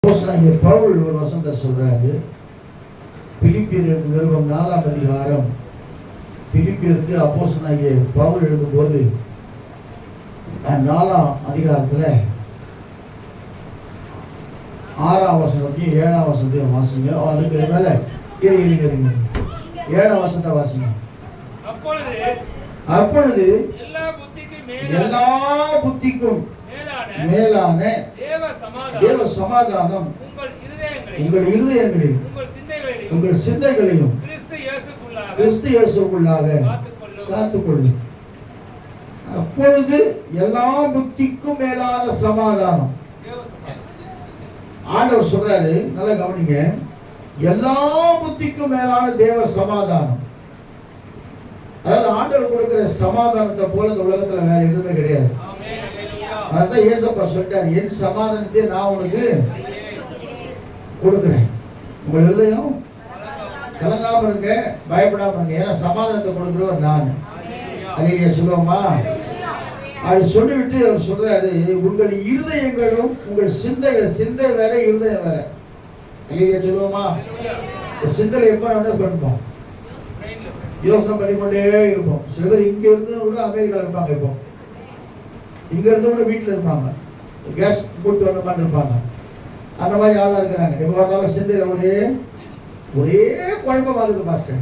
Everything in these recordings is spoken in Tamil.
பவுல் ஒரு வசனத்தை சொல்றாரு. பிலிப்பியர் நிருபம் 4ஆம் அதிகாரம். பிலிப்பியருக்கு அப்போஸ்தலனாகிய பவுல் எழுதும்போது 4ஆம் அதிகாரத்துல 6ஆம் வசனத்தையும் 7ஆம் வசனத்தையும் வாசிங்க. அதுக்கு மேல 7ஆம் வசனத்தை வாசிங்க. அப்பொழுது எல்லா புத்திக்கும் மேலான தேவ சமாதானம் உங்கள் இருதயங்களையும் உங்கள் சிந்தைகளையும் கிறிஸ்து இயேசுவுக்குள்ளாக காத்துக்கொள்ளும். அப்பொழுது எல்லா புத்திக்கும் மேலான சமாதானம். ஆண்டவர் சொல்றாரு, நல்லா கவனிங்க, எல்லா புத்திக்கும் மேலான தேவ சமாதானம். அதாவது ஆண்டவர் கொடுக்கிற சமாதானத்தை போல இந்த உலகத்துல வேற எதுவுமே கிடையாது. அதான் இயேசப்பா சொல்லிட்டாரு, என் சமாதானத்தை நான் உனக்கு கொடுக்கிறேன், உங்கள் இதயம் கலங்காம இருங்க, பயப்படாம இருங்க, ஏன்னா சமாதானத்தை கொடுக்கிறவர் நான். அதையா சொல்லுவோமா? அப்படி சொல்லிவிட்டு அவர் சொல்றாரு, உங்கள் இருதயங்களும் உங்கள் சிந்தைகள், சிந்தை வேற இருதயம் வேற. அதையா சொல்லுவோமா? சிந்தை எப்ப பண்ணுவோம், யோசனை பண்ணிக்கொண்டே இருப்போம். சில பேர் இங்க இருந்து கூட அமெரிக்காவில் இருப்பாங்க, இப்போ இங்க இருந்து கூட வீட்டில் இருப்பாங்க, கேஸ் போட்டு வந்த மாதிரி இருப்பாங்க. அந்த மாதிரி ஆளா இருக்கிறாங்க. எப்ப பார்த்தாலும் சிந்தையில ஒரே குழப்பமா இருக்குது மாஸ்டர்.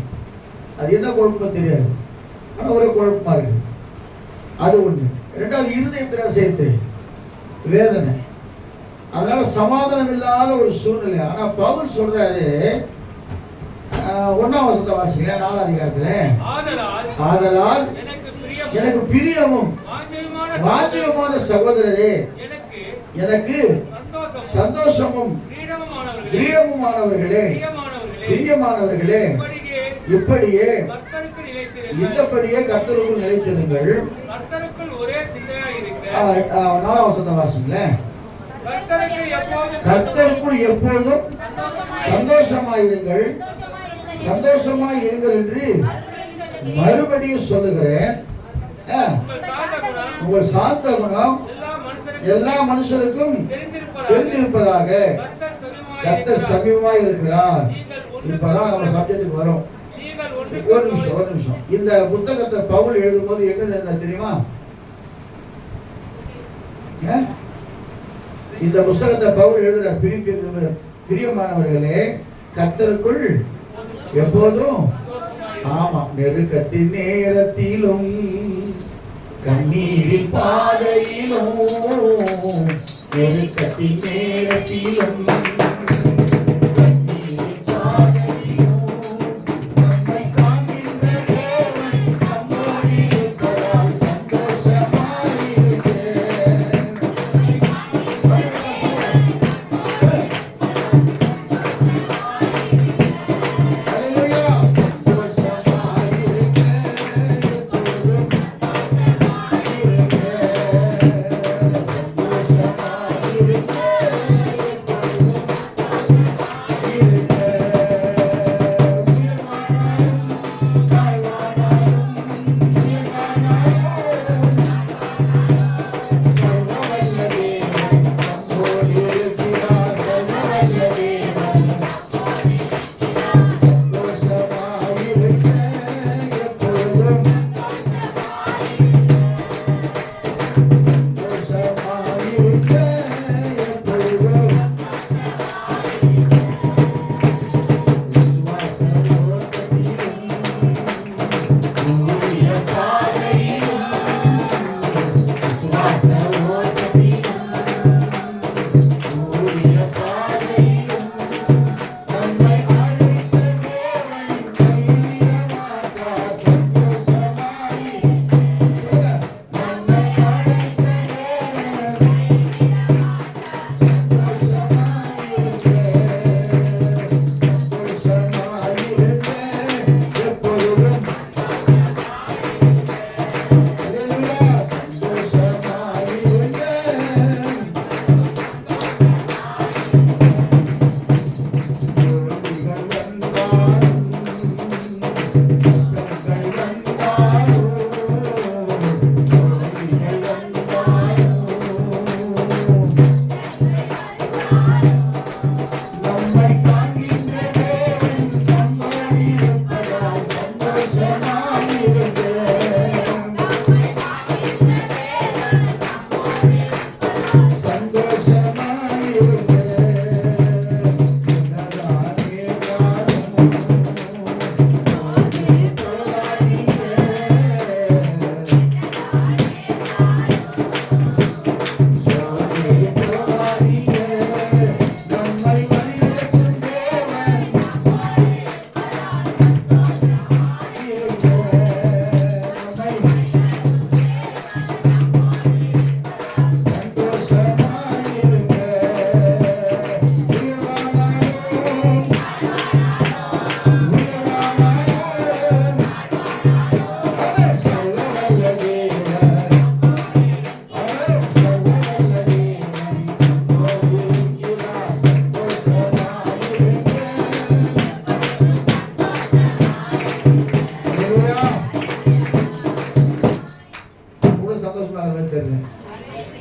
அது என்ன குழப்பம் தெரியாது, ஆனா ஒரே குழப்பமா இருக்கு. அது ஒண்ணு. ரெண்டாவது, இருதயத்தில் சேர்த்து வேதனை, அதனால சமாதானம் இல்லாத ஒரு சூழ்நிலை. ஆனா பவுல் சொல்றாரு, 1ஆம் வசனத்தை வாசிங்க, 4ஆம் அதிகாரத்துல, ஆதலால் எனக்கு பிரியமும் வாஞ்சியமான சகோதரரே, எனக்கு சந்தோஷமும் கிரீடமுமானவர்களே, பிரியமானவர்களே, இப்படியே இந்தபடியே கர்த்தருக்குள் நிலைத்திருங்கள். 4ஆம் வசனத்தை வாசிங்களேன். கர்த்தருக்குள் எப்பொழுதும் சந்தோஷமாயிருங்கள், சந்தோஷமாய் இருங்கள் என்று மறுபடியும் சொல்லுகிறேன். உங்கள் சாந்த குணம் எல்லா மனுஷருக்கும் தெரிந்திருப்பதாக கர்த்தர் சமீபமாய் இருக்கிறார். இப்பதான் நம்ம சப்ஜெக்டுக்கு வரும். ஒரு நிமிஷம். இந்த புத்தகத்தை பவுல் எழுதும் போது எங்க தெரியுமா? இந்த புத்தகத்தை பவுல் எழுதுற பிரியமானவர்களே, கர்த்தருக்குள் எப்போதும், ஆமா, நெருக்கத்தின் நேரத்திலும் கண்ணீரின் பாதையிலும், நெருக்கத்தின் நேரத்திலும்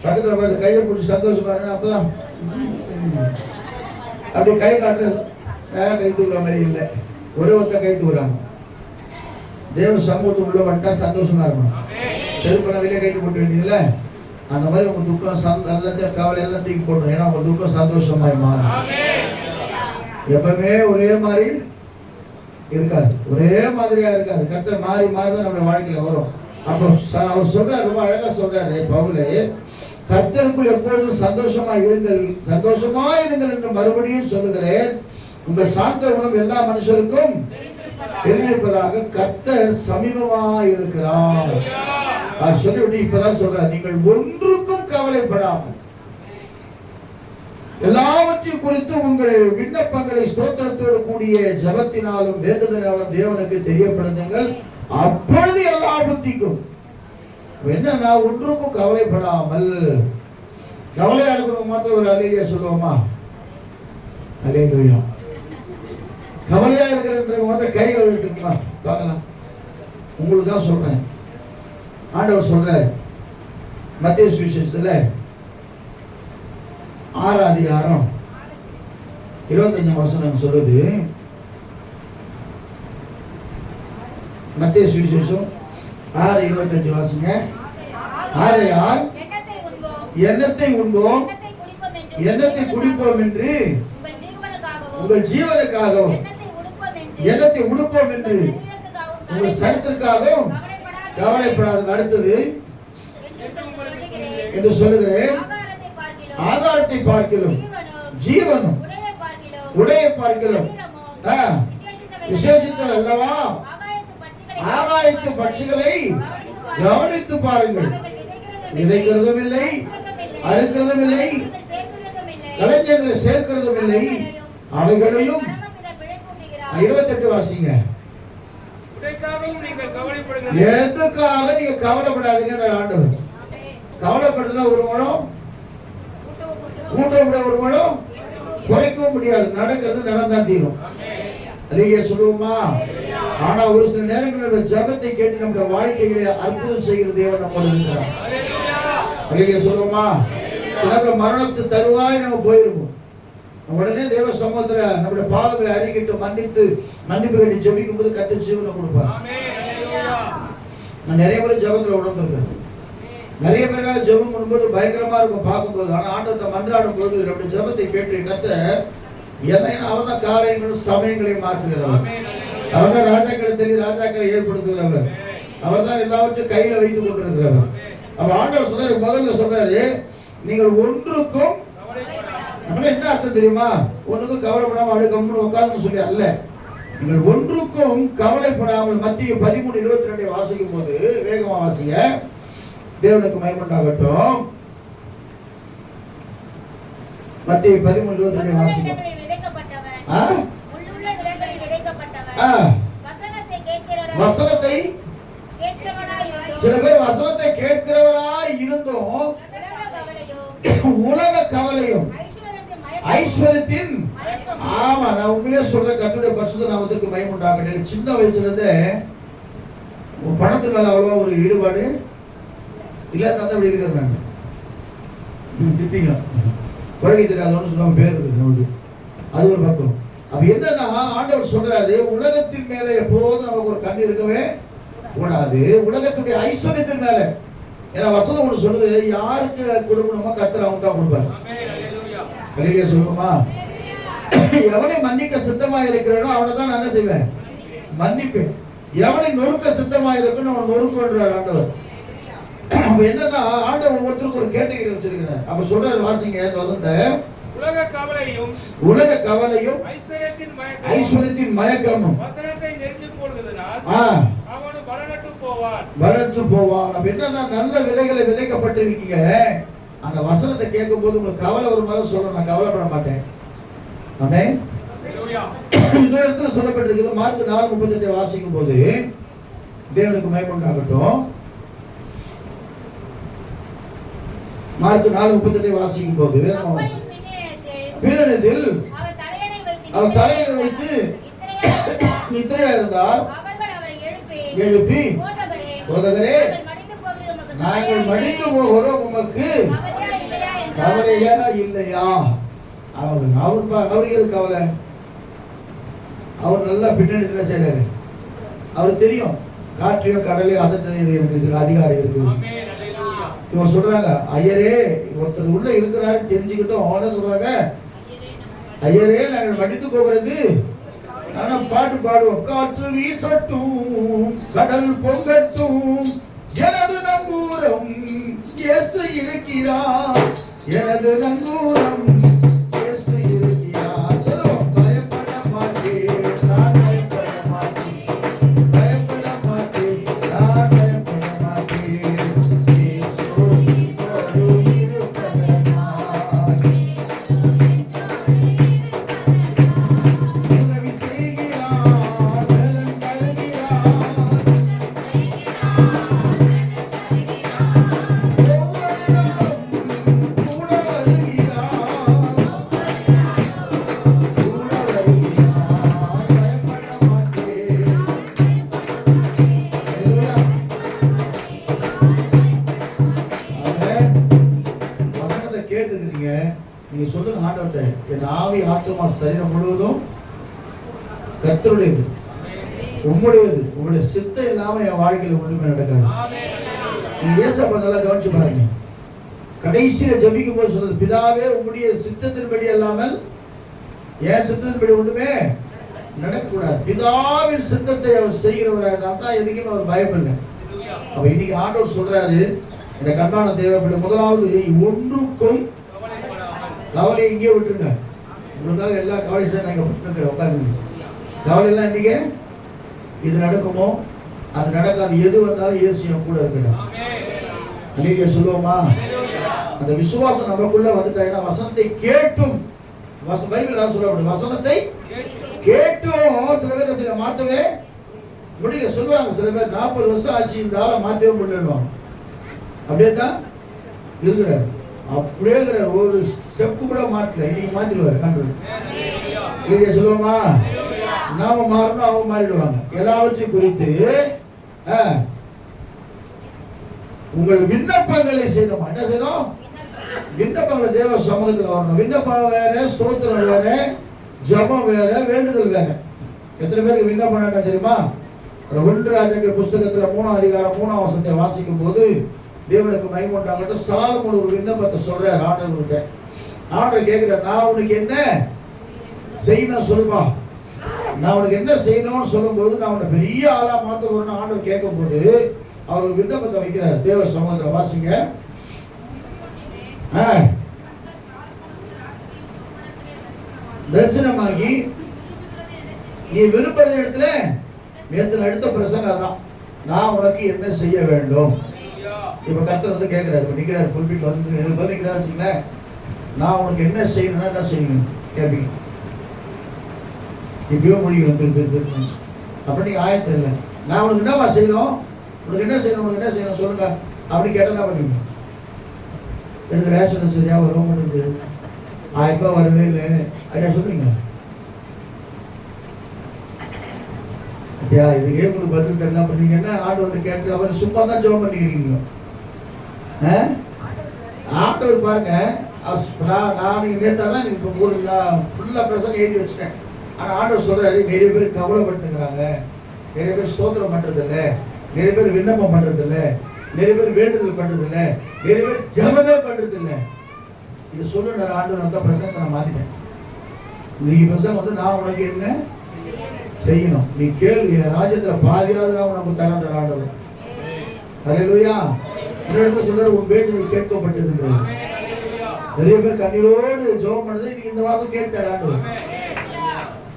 பக்கத்துல பார்த்து கையை பிடிச்சி சந்தோஷமா இருக்கு. அப்பதான் அப்படி கை காட்டுற கை தூக்குற மாதிரி இல்லை, ஒரே ஒருத்த கை தூக்குறாங்க. தேவ சமூகத்துக்குள்ள வந்துட்டா சந்தோஷமா இருக்கும். செருப்பெல்லாம் வெளியே கைட்டு போட்டு வேண்டியதுல அந்த மாதிரி உங்க துக்கம் எல்லாத்தையும் கவலை எல்லாம் தூக்கி போடணும். ஏன்னா உங்க துக்கம் சந்தோஷமாய் மாறும். எப்பவுமே ஒரே மாதிரி இருக்காது, ஒரே மாதிரியா இருக்காது. கர்த்தர் மாறி மாறி தான் நம்ம வாழ்க்கையில வரும். அப்போ அவர் சொல்றாரு, ரொம்ப அழகா சொல்றாரு பவுலே, கர்த்தருக்குள் எப்பொழுதும் சந்தோஷமா இருங்கள், சந்தோஷமா இருங்கள் என்று மறுபடியும் சொல்லுகிறேன். உங்கள் சாந்த குணம் எல்லா மனுஷருக்கும் தெரிந்திருப்பதாக கர்த்தர் சமீபமா இருக்கிறார். அவர் சொல்லிவிட்டு இப்பதான் சொல்றார், நீங்கள் ஒன்றுக்கும் கவலைப்படாமல் எல்லாவற்றையும் குறித்து உங்கள் விண்ணப்பங்களை ஸ்தோத்திரத்தோடு கூடிய ஜெபத்தினாலும் வேண்டுதலினாலும் தேவனுக்கு தெரியப்படுத்துங்கள். அப்பொழுது எல்லா புத்திக்கும் என்னன்னா ஒன்றுக்கும் கவலைப்படாமல். கவலையா இருக்கிறவங்க மாத்திரம் ஒரு அல்லேலூயா சொல்லுவோமா? அல்லேலூயா. கவலையா இருக்கிறவங்க மாத்திரம் கைகள் எடுத்துக்குமா பார்க்கலாம். உங்களுக்கு தான் சொல்றேன். ஆண்டவர் சொல்றாரு மத்தேயு சுவிசேஷத்துல 6 அதிகாரம் 25 வசனம் சொல்லுது. மத்தேயு சுவிசேஷம் 6:25 வாசிங்க. ஆகையால் எண்ணத்தை உண்போம் எண்ணத்தை குடிப்போம் என்று உங்கள் ஜீவனுக்காகவும் எண்ணத்தை உடுப்போம் என்று உங்கள் சரீரத்திற்காகவும் கவலைப்படாத. அடுத்தது என்று சொல்லுகிறேன், ஆகாரத்தை பார்க்கிலும் ஜீவனும் உடைய பார்க்கிலும் விசேஷித்தல் அல்லவா? ஆகாயத்து பட்சிகளை கவனித்து பாருங்கள். விதைக்கிறதும் இல்லை, அறுக்கிறதும் இல்லை, கலைஞர்களை சேர்க்கிறதும் இல்லை, அவைகளையும் 28 வாசிங்க. எதுக்காக நீங்க கவலைப்படாதீங்க. ஆண்டவர் கவலைப்படுறதுனா ஒரு மனம் கூட்ட முடியாது, ஒரு மனம் குறைக்கவும் முடியாது. நடக்கிறது நடந்தான் தீரும். அல்லேலூயா சொல்லுவோமா? ஆனா ஒரு சில நேரங்களில் ஜெபத்தை கேட்டு நம்முடைய வாழ்க்கையிலே அற்புதம் செய்கிற தேவன் நம்மோடு இருக்கிறார். அல்லேலூயா சொல்லுவோமா? சில மரணத்து தருவாய் நம்ம போயிருப்போம். உடனே தேவ சமூகத்துல நம்முடைய பாவங்களை அறிக்கிட்டு மன்னிப்பு வேண்டி ஜெபிக்கும் போது கர்த்தர் ஜீவனை கொடுப்பார். நான் நிறைய பேர் ஜெபத்துல உணர்ந்திருக்கேன். நிறைய பேராக ஜெபம் பண்ணும்போது பயங்கரமா இருக்கும் பார்க்கும்போது. ஆனா ஆண்டவரை மன்றாடும் போது நம்முடைய ஜெபத்தை கேட்டு கர்த்தர் எதையும் அவர் தான் காரியங்களும் சமயங்களையும் மாற்றுகிறவர். அவர் தான் ராஜாக்களை தெரியும், ராஜாக்களை ஏற்படுத்துகிறவர். அவர் தான் எல்லாவற்றையும் கையில வைத்துக் கொண்டிருக்கிறவர். அப்ப ஆண்டவர் சொல்றாரு, முதல்ல சொல்றாரு, நீங்கள் ஒன்றுக்கும் என்ன அர்த்தம் தெரியுமா? ஒன்றுக்கும் கவலைப்படாம அப்படி கம்முன்னு உட்கார்ந்து சொல்லி அல்ல. நீங்கள் ஒன்றுக்கும் கவலைப்படாமல். மத்திய 13:22 வாசிக்கும் போது வேகமா வாசிங்க. தேவனுக்கு மகிமை உண்டாகட்டும். மத்திய 13:22 வாசிங்க. வசனத்தை சில பேர் வசனத்தை கேட்கிறவராய் இருந்தும் உலக கவலையும் ஐஸ்வர்யத்தின் ஆமா நான் உண்மையிலே சொல்றேன். கர்த்தருடைய பரிசுத்த நாமத்திற்கு மகிமை உண்டாகட்டும். சின்ன வயசுல இருந்தே பணத்து மேல அவ்வளவா ஒரு ஈடுபாடு இல்லாத அப்படி இருக்கிறாங்க. திட்டிங்க குழந்தை தெரியாதவன்னு சொன்ன பேர் இருக்குது நமக்கு. அது ஒரு பக்கம். அப்ப என்னன்னா ஆண்டவர் சொல்றாரு, உலகத்தின் மேல எப்போதும் நமக்கு ஒரு கண் இருக்கவே கூடாது. உலகத்துடைய ஐஸ்வர்யத்தின் மேல. ஏன்னா வசனம் ஒன்று சொல்லுது, யாருக்கு கொடுக்கணுமோ கர்த்தர் அவங்க தான் கொடுப்பாரு. கலிலே சொல்லுமா, எவனை மன்னிக்க சித்தமாக இருக்கிறானோ அவனை தான் நான் என்ன செய்வேன், மன்னிப்பேன். எவனை நொறுக்க சித்தமாக இருக்குன்னு அவன் நொறுக்குன்றார் ஆண்டவர். அப்ப என்னன்னா ஆண்டவர் ஒவ்வொருத்தருக்கு ஒரு கேட்டகரி வச்சிருக்கிறார். அப்ப சொல்றாரு, வாசிங்க இந்த வசனத்தை. உலக கவலையும் ஐஸ்வரியத்தின் மயக்கமும் வசனத்தை நெருங்கி போடுவதனால் அவனும் பலனற்று போவான். அப்ப என்னன்னா நல்ல விதைகளை விதைக்கப்பட்டிருக்கீங்க. அந்த வசனத்தை கேட்கும் போது உங்களுக்கு கவலை ஒரு மாதிரி சொல்ல, நான் கவலைப்பட மாட்டேன். ஆமென். இந்த இடத்துல சொல்லப்பட்டிருக்கிறது மார்க் 4:38 வாசிக்கும் போது, தேவனுக்கு மகிமை உண்டாகட்டும். மார்க் 4:38 வாசிக்கும் போது பீடத்தில் அவர் தலையணை வைத்து நித்திரையா இருந்தால் எழுப்பி, போதகரே நாங்கள் மடிந்து போகிறோம், உமக்கு கவலையா இல்லையா? அவருக்கு கவலை. அவர் நல்லா பின்னணித்துல செய்யறாரு. அவருக்கு தெரியும் காற்றையோ கடலையோ அதற்கு அதிகாரம் இருக்கு. இவங்க சொல்றாங்க, ஐயரே ஒருத்தர் உள்ள இருக்கிறாரு தெரிஞ்சுக்கிட்டோம். அவங்க சொல்றாங்க, ஐயரே நாங்கள் மடித்து போகிறது, ஆனா பாட்டு பாடுவோம். காற்று வீசட்டும், கடல் பொங்கட்டும், எனது நங்கூரம் இயேசு இருக்கிறார், எனது நங்கூரம் இயேசு இருக்கிறார். சொல்லுவோம், பயப்பட மாட்டேன், நான் பயப்பட மாட்டேன், பயப்பட மாட்டேன், நான் பயப்பட மாட்டேன், இயேசு என்னோடு இருப்பதனால் உதவி செய்கிறார், பலன் தருகிறார். நீங்க சொல்லுங்க ஆண்டவர்கிட்ட, என் ஆவி ஆத்துமா சரீரம் முழுவதும் கர்த்தருடையது, உம்முடையது, உங்களுடைய சித்தம் இல்லாம என் வாழ்க்கையில ஒண்ணுமே நடக்காது. நீங்க ஏசப்பா நல்லா கவனிச்சு பாருங்க. கடைசியில ஜபிக்கும் போது சொல்றது, பிதாவே உங்களுடைய சித்தத்தின்படி அல்லாமல் என் சித்தத்தின்படி ஒண்ணுமே நடக்கக்கூடாது. பிதாவின் சித்தத்தை அவர் செய்கிறவராக தான் எதுக்குமே அவர் பயப்படல. அப்ப இன்னைக்கு ஆண்டவர் சொல்றாரு, இந்த கண்ணான தேவைப்பட முதலாவது ஒன்றுக்கும் கவலை இங்கே விட்டுருங்க. உங்களுக்காக எல்லா கவலையும் நாங்கள் விட்டுருக்க உட்காந்து கவலை எல்லாம் இன்னைக்கு இது நடக்குமோ அது நடக்காது, எது வந்தாலும் இயேசுவும் கூட இருக்கிறார். அல்லேலூயா சொல்லுவோமா? அந்த விசுவாசம் நமக்குள்ள வந்துட்டாங்கன்னா வசனத்தை கேட்டும், பைபிள் தான் சொல்லப்படுது, வசனத்தை கேட்டும் சில பேர் சில மாற்றவே முடியல. சொல்லுவாங்க சில பேர் 40 வருஷம் ஆச்சு இந்த ஆளை மாற்றவே முடியலன்னு. அப்படியே தான் இருக்கிறார். அப்படியே ஒரு ஸ்டெப்பு கூட மாற்றல. இன்னைக்கு மாத்திடுவாரு கண்டு சொல்லுவோமா? நாம மாறணும், அவங்க மாறிடுவாங்க. எல்லாவற்றையும் குறித்து உங்கள் விண்ணப்பங்களை செய்யணும். என்ன செய்யணும்? விண்ணப்பங்களை தேவ சமூகத்தில் வரணும். விண்ணப்பம் வேற, ஸ்தோத்திரம் வேற, ஜபம் வேற, வேண்டுதல் வேற. எத்தனை பேருக்கு விண்ணப்பம் தெரியுமா? 1 ராஜாக்கள் புஸ்தகத்துல 3ஆம் அதிகாரம் 3ஆம் வசனத்தை வாசிக்கும் போது தேவனுக்கு மகிமை உண்டாகட்டும், சாலமோன் ஒரு விண்ணப்பத்தை சொல்றார் ஆண்டவர்கிட்ட. ஆண்டவர் கேட்கிறார், நான் உனக்கு என்ன செய்யணும் சொல்லுமா, நான் உனக்கு என்ன செய்யணும்னு சொல்லும் போது நான் உன்னை பெரிய ஆளா மாத்த போறேன்னு ஆண்டவர் கேட்கும் போது அவர் ஒரு விண்ணப்பத்தை வைக்கிறார். தேவ சமூகத்தில் வாசிங்க. தரிசனமாகி நீ விரும்புற இடத்துல நேற்று அடுத்த பிரசங்க தான், நான் உனக்கு என்ன செய்ய வேண்டும். இப்ப கர்த்தர் வந்து கேட்கிறாரு, நிக்கிறாரு புல்பிட் வந்து நிக்கிறாரு வச்சுங்களேன், நான் உனக்கு என்ன செய்யணும்னா என்ன செய்யணும் கேட்பீங்க. இப்பயோ முடிக்கணும் திரு அப்ப நீங்க ஆயத்தம் இல்லை. நான் உனக்கு என்னவா செய்யணும், உனக்கு என்ன செய்யணும், உனக்கு என்ன செய்யணும் சொல்லுங்க அப்படி கேட்டா பண்ணுவீங்க. எனக்கு ரேஷன் சரியா வரும் இப்ப வரவே இல்லை அப்படியா சொல்றீங்க. இதுக்கே உங்களுக்கு பதில் தெரியல பண்ணீங்கன்னா ஆண்டு வந்து கேட்டு அவர் சும்மா தான் ஜோம் பண்ணிக்கிறீங்க. ஆண்டவர் பாருங்க, நான் நேற்றாதான் இப்போ ஃபுல்லா பிரசங்க எழுதி வச்சுட்டேன். ஆனா ஆண்டவர் சொல்றாரு, நிறைய பேர் கவலைப்பட்டுக்கிறாங்க, நிறைய பேர் ஸ்தோத்திரம் பண்றது இல்லை, நிறைய பேர் விண்ணப்பம் பண்றது இல்லை, நிறைய பேர் வேண்டுதல் பண்றது இல்லை, நிறைய பேர் ஜபமே பண்றது இல்லை. இது சொல்லுற ஆண்டவர் வந்து பிரசங்கத்தை நான் மாத்திட்டேன். இன்னைக்கு பிரசங்கம் வந்து நான் உனக்கு என்ன செய்யணும், நீ கேள்வி ராஜ்யத்துல பாதியாவது நான் உனக்கு தரேன் ஆண்டவர். ஹல்லேலூயா. இன்னொரு சொல்றாரு, உன் வேண்டுதல் கேட்கப்பட்டது. நிறைய பேர் கண்ணீரோடு ஜெபம் பண்ணது இன்னைக்கு இந்த வாசம் கேட்கிறார் ஆண்டவர்.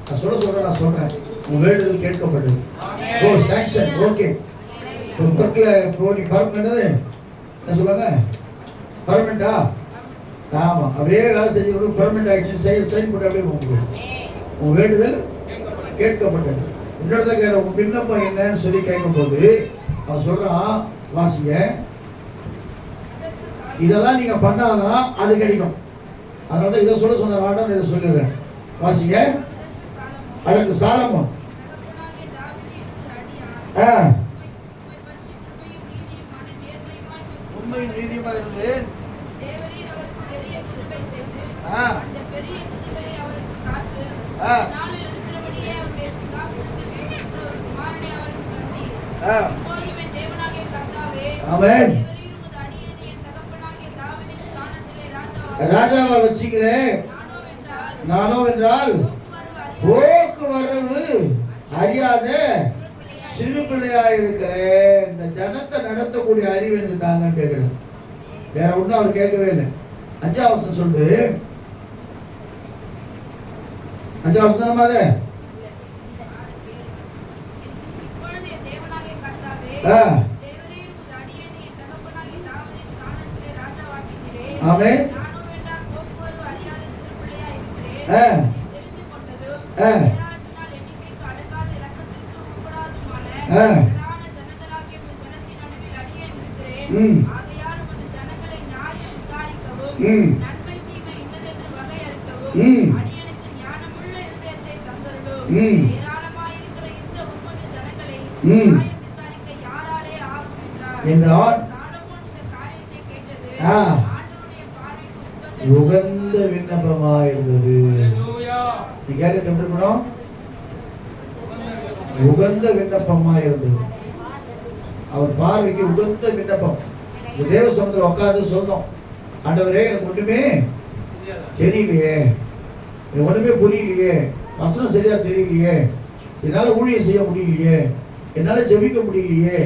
நான் சொல்றேன் உன் வேண்டுதல் கேட்கப்பட்டது. ஓ சாங்ஷன், ஓகே. பக்கத்துல போய் பர்மனன்ட் என்ன சொல்லுவாங்க, பர்மனண்டா? ஆமா, அப்படியே வேலை செஞ்சு பர்மனன்ட் ஆயிடுச்சு, சைன் போட்டு அப்படியே போகும். உன் வேண்டுதல் கேட்கப்பட்டது. இன்னொரு கேட்க உன் விண்ணப்பம் என்னன்னு சொல்லி கேட்கும் போது அவன் சொல்றான், வாசிங்க, இதெல்லாம் நீங்க பண்ணாதான் அது கிடைக்கும். அதனால இதை சொல்ல சொன்ன வேண்டாம், இதை சொல்லிடுறேன். வாசிங்க. அதற்கு சாலமோன் உண்மையும் நீதியுமா இருந்து ராஜாவா வச்சுக்கிறேன். நானோ என்றால் போக்குவரவு அறியாத சிறு பிள்ளையா இருக்கிறேன். இந்த ஜனத்தை நடத்தக்கூடிய அறிவு எனக்கு தாங்கன்னு கேட்கிறேன். வேற ஒன்றும் அவர் கேட்கவே இல்லை. 5ஆம் வசனம் சொல்லுது. 5ஆம் வசனம் அது ஆமென். உகந்த விண்ணப்பமா இருந்தது. உகந்த விண்ணப்பமா இருந்தது. அவர் பார்வைக்கு உகந்த விண்ணப்பம். இந்த தேவ சமூகத்தில் உட்கார்ந்து சொன்னோம், ஆண்டவரே எனக்கு ஒண்ணுமே தெரியலையே, எனக்கு ஒண்ணுமே புரியலையே, வசனம் சரியா தெரியலையே, என்னால ஊழியம் செய்ய முடியலையே, என்னால ஜெபிக்க முடியலையே,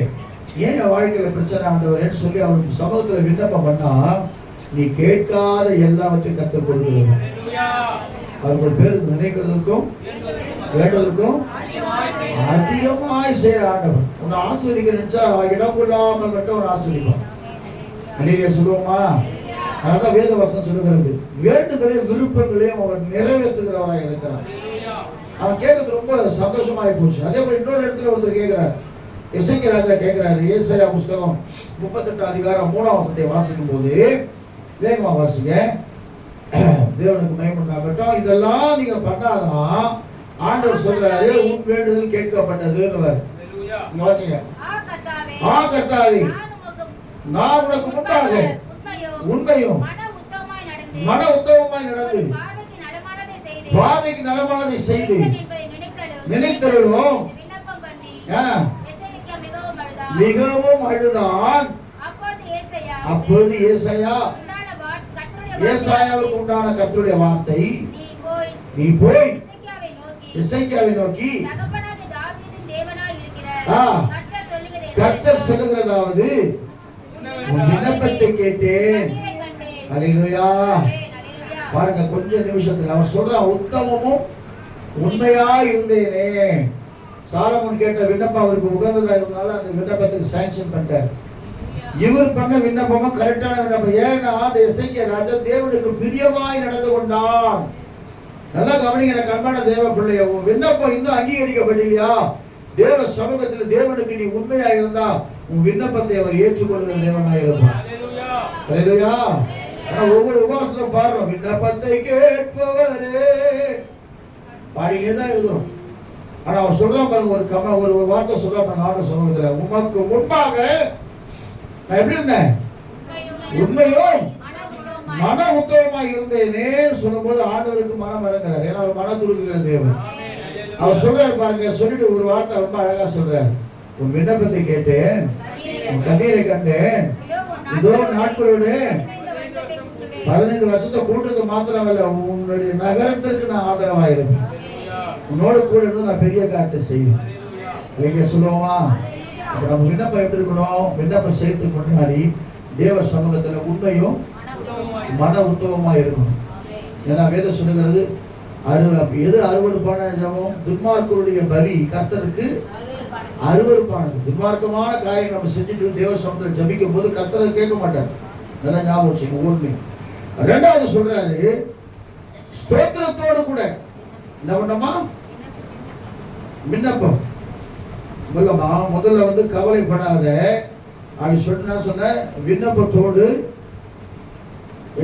ஏன் என் வாழ்க்கையில பிரச்சனை ஆண்டவரேன்னு சொல்லி அவருக்கு சமூகத்துல விண்ணப்பம் பண்ணா, நீ கேட்காத எல்லாவற்றையும் கற்றுக் கொடுக்கிறோம். அவர்கள் பேருக்கு நினைக்கிறதுக்கும் வேண்டதற்கும் அதிகமாய் செய்யற ஆண்டவர். உன்னை ஆசீர்வதிக்க நினைச்சா இடம் கொள்ளாமல் மட்டும் ஒரு ஆசீர்வதிப்பான். அன்றைய சொல்லுவோமா? அதான் வேத வசனம் சொல்லுகிறது, வேண்டுதலையும் விருப்பங்களையும் அவர் நிறைவேற்றுகிறவராக இருக்கிறார். அவன் கேட்கறது ரொம்ப சந்தோஷமாயி போச்சு. அதே போல இன்னொரு இடத்துல ஒருத்தர் கேட்கிறார், எசேக்கியா ராஜா கேட்கிறாரு. ஏசாயா புஸ்தகம் 38 அதிகாரம் 3ஆம் வசனத்தை வாசிக்கும் போது, வேகமா வாசிங்க. தேவனுக்கு மகிமை உண்டாகட்டும். இதெல்லாம் நீங்க பண்ணாதான் ஆண்டவர் சொல்றாரு உன் வேண்டுதல் கேட்கப்பட்டதுன்னு. வாசிங்க. ஆ கர்த்தாவே, நான் உனக்கு முன்பாக உண்மையும் மன உத்தமமாய் நடந்து பார்வைக்கு நலமானதை செய்து நினைத்தருளும். மிகவும் அழுதான். அப்பொழுது ஏசாயாவுக்கு உண்டான கர்த்தருடைய வார்த்தை, நீ போய் எசேக்கியாவை நோக்கி கர்த்தர் சொல்லுகிறதாவது, உன் விண்ணப்பத்தை கேட்டேன். அல்லேலூயா. பாருங்க, கொஞ்ச நிமிஷத்துல அவன் சொல்றான், உத்தமமும் உண்மையா இருந்தேனே. சாலமோன் கேட்ட விண்ணப்பம் அவருக்கு உகந்ததா இருந்தாலும் அந்த விண்ணப்பத்துக்கு சாங்ஷன் பண்ணிட்டார். இவர் பண்ண விண்ணப்பமும் கரெக்டான விண்ணப்பம். ஏன்னா அந்த எசேக்கியா ராஜா தேவனுக்கு பிரியமாய் நடந்து கொண்டான். நல்லா கவனிங்க கண்பான தேவ பிள்ளைய, உன் விண்ணப்பம் இன்னும் அங்கீகரிக்கப்படலையா? தேவ சமூகத்தில் தேவனுக்கு நீ உண்மையா இருந்தா உன் விண்ணப்பத்தை அவர் ஏற்றுக்கொள்கிற தேவனாய் இருப்பார். அல்லேலூயா. ஒவ்வொரு உபவாசத்திலும் பாடுறோம், விண்ணப்பத்தை கேட்பவரே பாடினே தான் இருக்கிறோம். ஆனா அவர் சொல்றான் பாருங்க, ஒரு வார்த்தை சொல்றான் நாடு சமூகத்துல, உமக்கு முன்பாக நான் எப்படி இருந்தேன், உண்மையும் மன உத்தமமாக இருந்தேனே சொல்லும் போது ஆண்டவருக்கு மனம் இறங்குறார். ஏன்னா அவர் மன துருக்குகிற தேவன். அவர் சொல்றாரு பாருங்க, சொல்லிட்டு ஒரு வார்த்தை ரொம்ப அழகா சொல்றாரு, உன் விண்ணப்பத்தை கேட்டேன், உன் கண்ணீரை கண்டேன், இதோ நாட்களோடு 15 லட்சத்தை கூட்டுறது மாத்திரமல்ல, உன்னுடைய நகரத்திற்கு நான் ஆதரவாயிருப்பேன். உன்னோடு கூட இருந்து நான் பெரிய காரியத்தை செய்வேன். இல்லைங்க சொல்லுவோமா? அப்ப நம்ம விண்ணப்பம் எப்படி இருக்கணும்? விண்ணப்பம் செய்யறதுக்கு முன்னாடி தேவ சமூகத்துல உண்மையும் மன உத்தவமா இருக்கணும். ஏன்னா வேதம் சொல்லுகிறது, எது அருவருப்பான ஜெபம்? துன்மார்க்கருடைய பலி கர்த்தருக்கு அருவருப்பானது. துன்மார்க்கமான காரியம் நம்ம செஞ்சுட்டு தேவ சமூகத்தில் ஜபிக்கும் போது கர்த்தரை கேட்க மாட்டார். நல்லா ஞாபகம் வச்சுங்க. ஒண்ணு. ரெண்டாவது சொல்றாரு, ஸ்தோத்திரத்தோடு கூட என்ன பண்ணமா விண்ணப்பம். முதல்ல கவலைப்படாத அப்படி சொல்லிட்டு சொன்ன, விண்ணப்பத்தோடு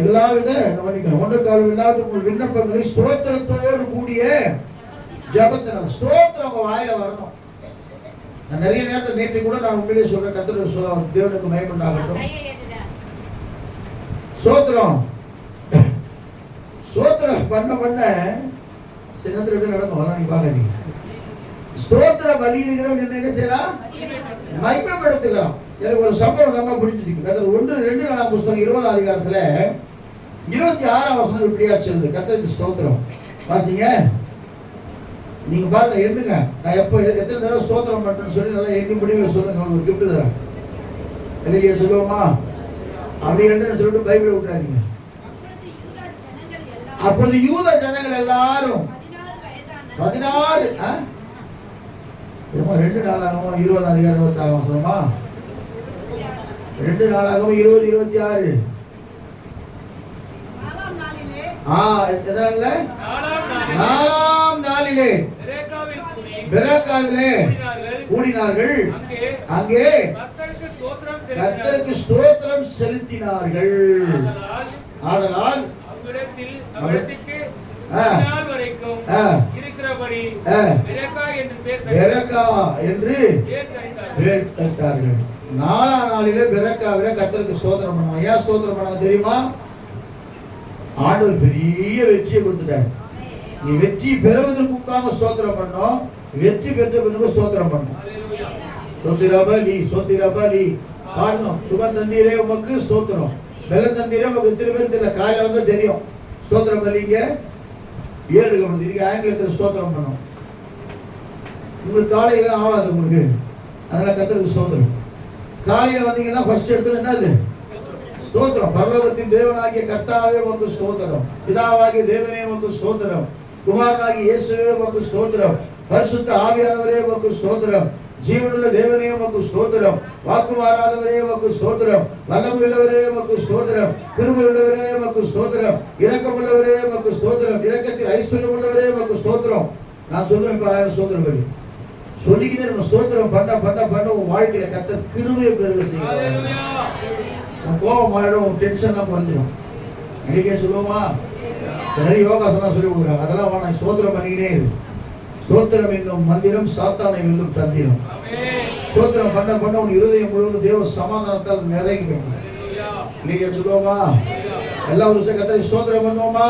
எல்லாவித உங்கள் விண்ணப்பங்களை ஸ்தோத்திரத்தோடு கூடிய ஜபத்தினால் ஸ்தோத்திரம் வாயில வரணும். நான் நிறைய நேரத்தில் நேற்று கூட நான் உண்மையிலே சொல்றேன், கர்த்தர் தேவனுக்கு மகிமையுண்டாகட்டும். ஸ்தோத்திரம் பண்ண சில நேரத்தில் எப்படி நடக்கும் அதான் நீ பாருங்க. ஸ்தோத்திர பலியிடுகிறவன் என்ன செய்யலாம்? மகிமைப்படுத்துகிறான். எனக்கு ஒரு சம்பவம் ரொம்ப பிடிச்சிருக்கு. கர்த்தர் 1-2 புஸ்தகம் 20 அதிகாரத்துல 26 வசனம் இப்படியா சொல்லுது. கர்த்தருக்கு ஸ்தோத்திரம் வாசிங்க. நீங்க பாருங்க, எண்ணுங்க. நான் எத்தனை தடவை ஸ்தோத்திரம் பண்றேன்னு சொல்லி நல்லா எண்ணி முடிவில் சொல்லுங்க. ஒரு கிஃப்ட் தரேன். இல்லையா சொல்லுவோமா? அப்படி என்று சொல்லிட்டு பைபிளை விட்டுறாதீங்க. அப்போது யூத ஜனங்கள் எல்லாரும் 16 2 நாளாகவும் 20 அதிகாரம் 26 வசனமா? 2 நாளாகவும் 20 26 4ஆம் நாளிலே பெராக்காவிலே கூடினார்கள். அங்கே கர்த்தருக்கு ஸ்தோத்திரம் செலுத்தினார்கள். ஆதலால் என்று பேர் தந்தார்கள். 4ஆம் நாளிலே பெராக்காவிலே கர்த்தருக்கு ஸ்தோத்திரம் பண்ணாங்க. ஏன் ஸ்தோத்திரம் பண்ணாங்க தெரியுமா? ஆண்டவர் பெரிய வெற்றியை கொடுத்துட்டார். நீ வெற்றி பெறுவதற்காக ஸ்தோத்திரம் பண்ணோம், வெற்றி பெற்ற பிறகு ஸ்தோத்திரம் பண்ணோம். சோத்திரபலி பாடணும். சுகம் தந்தீரே உமக்கு ஸ்தோத்திரம், வெள்ளம் தந்தீரே உமக்கு திரும்ப காலையில தெரியும். ஸ்தோத்திரம் பலிங்க 7 ஆங்கிலத்தில் ஸ்தோத்திரம் பண்ணோம். உங்களுக்கு காலையில ஆகாது உங்களுக்கு, அதனால கர்த்தருக்கு ஸ்தோத்திரம். காலையில வந்தீங்கன்னா ஃபர்ஸ்ட் எடுத்து என்னது? ஸ்தோத்திரம். பரலோகத்தின் தேவனாகிய கர்த்தாவே உமக்கு ஸ்தோத்திரம், பிதாவாகிய தேவனே உமக்கு ஸ்தோத்திரம், குமாரனாகிய இயேசுவே உமக்கு ஸ்தோத்திரம், பரிசுத்த ஆவியானவரே உமக்கு ஸ்தோத்திரம், ஜீவனுள்ள தேவனே உமக்கு ஸ்தோத்திரம், வாக்கு மாறாதவரே உமக்கு ஸ்தோத்திரம், வல்லமையுள்ளவரே உமக்கு ஸ்தோத்திரம், கிருபையுள்ளவரே உமக்கு ஸ்தோத்திரம், இரக்கமுள்ளவரே உமக்கு ஸ்தோத்திரம், இரக்கத்தில் ஐஸ்வர்யம் உள்ளவரே உமக்கு ஸ்தோத்திரம். நான் சொல்லுவேன் இப்ப 1000 ஸ்தோத்திரம் பலி சொல்லிக்கிட்டே நம்ம ஸ்தோத்திரம் பண்ண உன் வாழ்க்கையில கர்த்தர் கிருபையை பெருக செய்வார். கோபம் ஆயிடும், டென்ஷன் தான் குறைஞ்சிடும். அன்றைக்கே சொல்லுவோமா? நிறைய யோகாசனா சொல்லி கொடுக்குறாங்க. அதெல்லாம் வேணாம், ஸ்தோத்திரம் பண்ணிக்கிட்டே இருக்கு. ஸ்தோத்திரம் என்னும் மந்திரம் சாத்தானை வெல்லும் தந்திரம். ஸ்தோத்திரம் பண்ண உன் இருதயம் முழுவதும் தேவ சமாதானத்தால் நிறைய. இன்னைக்கு சொல்லுவோமா? எல்லா ஒரு கர்த்தரை ஸ்தோத்திரம் பண்ணுவோமா?